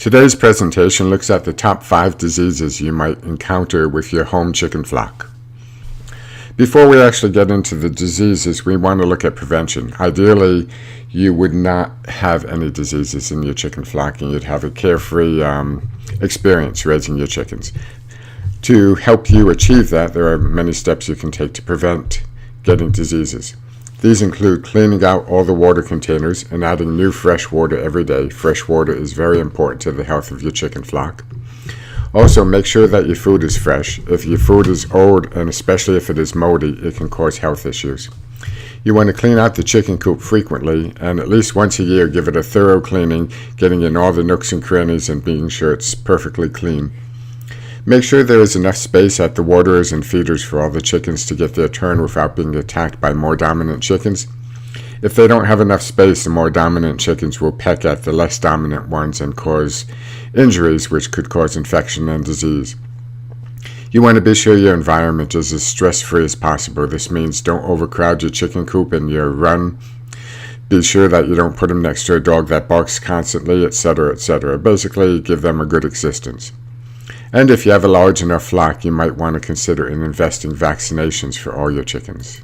Today's presentation looks at the top 5 diseases you might encounter with your home chicken flock. Before we actually get into the diseases, we want to look at prevention. Ideally, you would not have any diseases in your chicken flock and you'd have a carefree experience raising your chickens. To help you achieve that, there are many steps you can take to prevent getting diseases. These include cleaning out all the water containers and adding new fresh water every day. Fresh water is very important to the health of your chicken flock. Also, make sure that your food is fresh. If your food is old, and especially if it is moldy, it can cause health issues. You want to clean out the chicken coop frequently, and at least once a year give it a thorough cleaning, getting in all the nooks and crannies and being sure it's perfectly clean. Make sure there is enough space at the waterers and feeders for all the chickens to get their turn without being attacked by more dominant chickens. If they don't have enough space, the more dominant chickens will peck at the less dominant ones and cause injuries, which could cause infection and disease. You want to be sure your environment is as stress-free as possible. This means don't overcrowd your chicken coop and your run. Be sure that you don't put them next to a dog that barks constantly, etc., etc. Basically, give them a good existence. And if you have a large enough flock, you might want to consider investing vaccinations for all your chickens.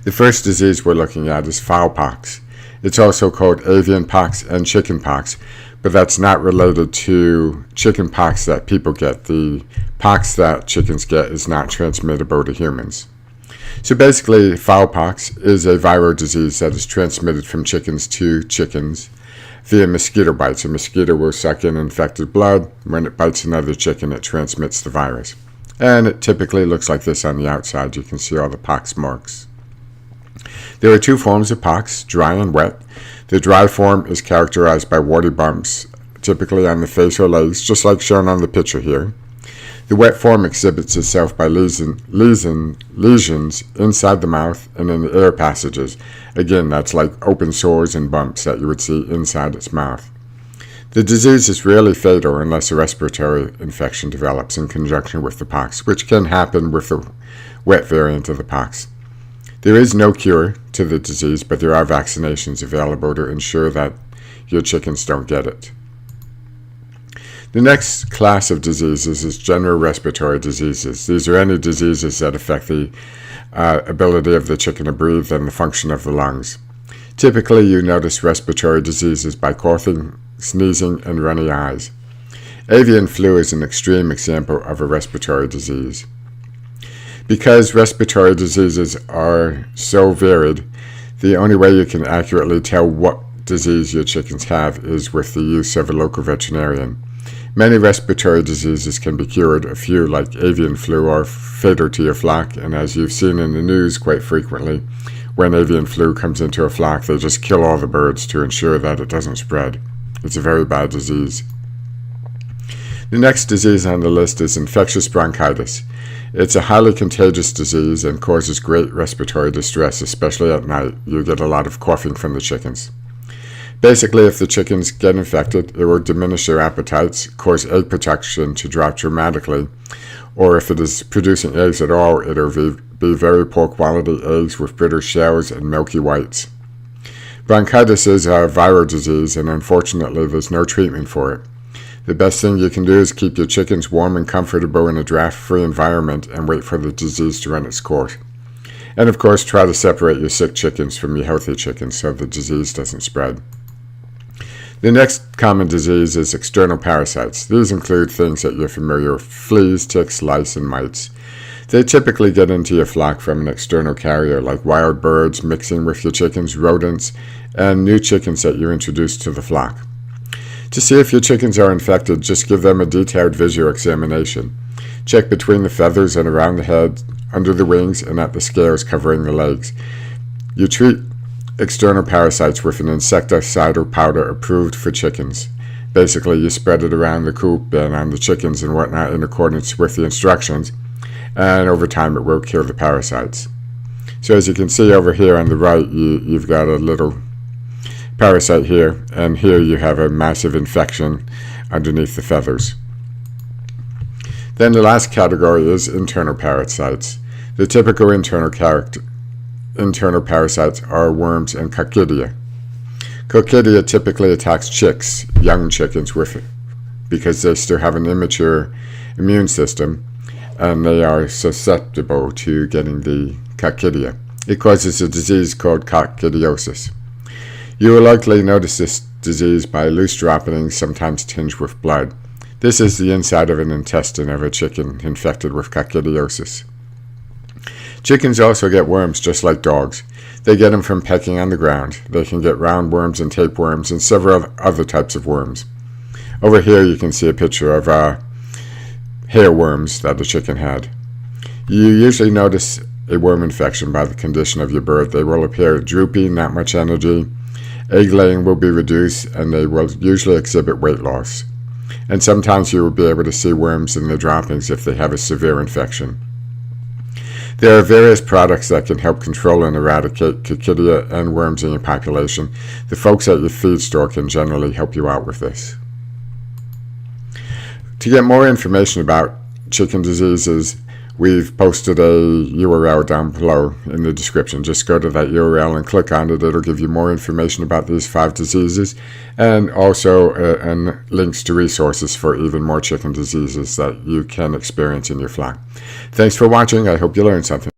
The first disease we're looking at is fowl pox. It's also called avian pox and chicken pox, but that's not related to chicken pox that people get. The pox that chickens get is not transmittable to humans. So basically, fowl pox is a viral disease that is transmitted from chickens to chickens via mosquito bites. A mosquito will suck in infected blood. When it bites another chicken, it transmits the virus. And it typically looks like this on the outside. You can see all the pox marks. There are 2 forms of pox, dry and wet. The dry form is characterized by warty bumps, typically on the face or legs, just like shown on the picture here. The wet form exhibits itself by lesions inside the mouth and in the air passages. Again, that's like open sores and bumps that you would see inside its mouth. The disease is rarely fatal unless a respiratory infection develops in conjunction with the pox, which can happen with the wet variant of the pox. There is no cure to the disease, but there are vaccinations available to ensure that your chickens don't get it. The next class of diseases is general respiratory diseases. These are any diseases that affect the ability of the chicken to breathe and the function of the lungs. Typically, you notice respiratory diseases by coughing, sneezing, and runny eyes. Avian flu is an extreme example of a respiratory disease. Because respiratory diseases are so varied, the only way you can accurately tell what disease your chickens have is with the use of a local veterinarian. Many respiratory diseases can be cured. A few, like avian flu, are fatal to your flock, and as you've seen in the news quite frequently, when avian flu comes into a flock, they just kill all the birds to ensure that it doesn't spread. It's a very bad disease. The next disease on the list is infectious bronchitis. It's a highly contagious disease and causes great respiratory distress, especially at night. You get a lot of coughing from the chickens. Basically, if the chickens get infected, it will diminish their appetites, cause egg production to drop dramatically, or if it is producing eggs at all, it will be very poor quality eggs with brittle shells and milky whites. Bronchitis is a viral disease, and unfortunately, there's no treatment for it. The best thing you can do is keep your chickens warm and comfortable in a draft-free environment and wait for the disease to run its course. And of course, try to separate your sick chickens from your healthy chickens so the disease doesn't spread. The next common disease is external parasites. These include things that you're familiar with: fleas, ticks, lice, and mites. They typically get into your flock from an external carrier like wild birds mixing with your chickens, rodents, and new chickens that you introduce to the flock. To see if your chickens are infected, just give them a detailed visual examination. Check between the feathers and around the head, under the wings, and at the scales covering the legs. You treat external parasites with an insecticidal powder approved for chickens. Basically, you spread it around the coop and on the chickens and whatnot in accordance with the instructions, and over time it will kill the parasites. So as you can see over here on the right, you've got a little parasite here, and here you have a massive infection underneath the feathers. Then the last category is internal parasites. The typical internal parasites are worms and coccidia. Coccidia typically attacks chicks, young chickens, because they still have an immature immune system and they are susceptible to getting the coccidia. It causes a disease called coccidiosis. You will likely notice this disease by loose droppings, sometimes tinged with blood. This is the inside of an intestine of a chicken infected with coccidiosis. Chickens also get worms just like dogs. They get them from pecking on the ground. They can get roundworms and tapeworms and several other types of worms. Over here you can see a picture of hairworms that the chicken had. You usually notice a worm infection by the condition of your bird. They will appear droopy, not much energy. Egg laying will be reduced and they will usually exhibit weight loss. And sometimes you will be able to see worms in the droppings if they have a severe infection. There are various products that can help control and eradicate coccidia and worms in your population. The folks at your feed store can generally help you out with this. To get more information about chicken diseases, we've posted a URL down below in the description. Just go to that URL and click on it. It'll give you more information about these 5 diseases and also links to resources for even more chicken diseases that you can experience in your flock. Thanks for watching. I hope you learned something.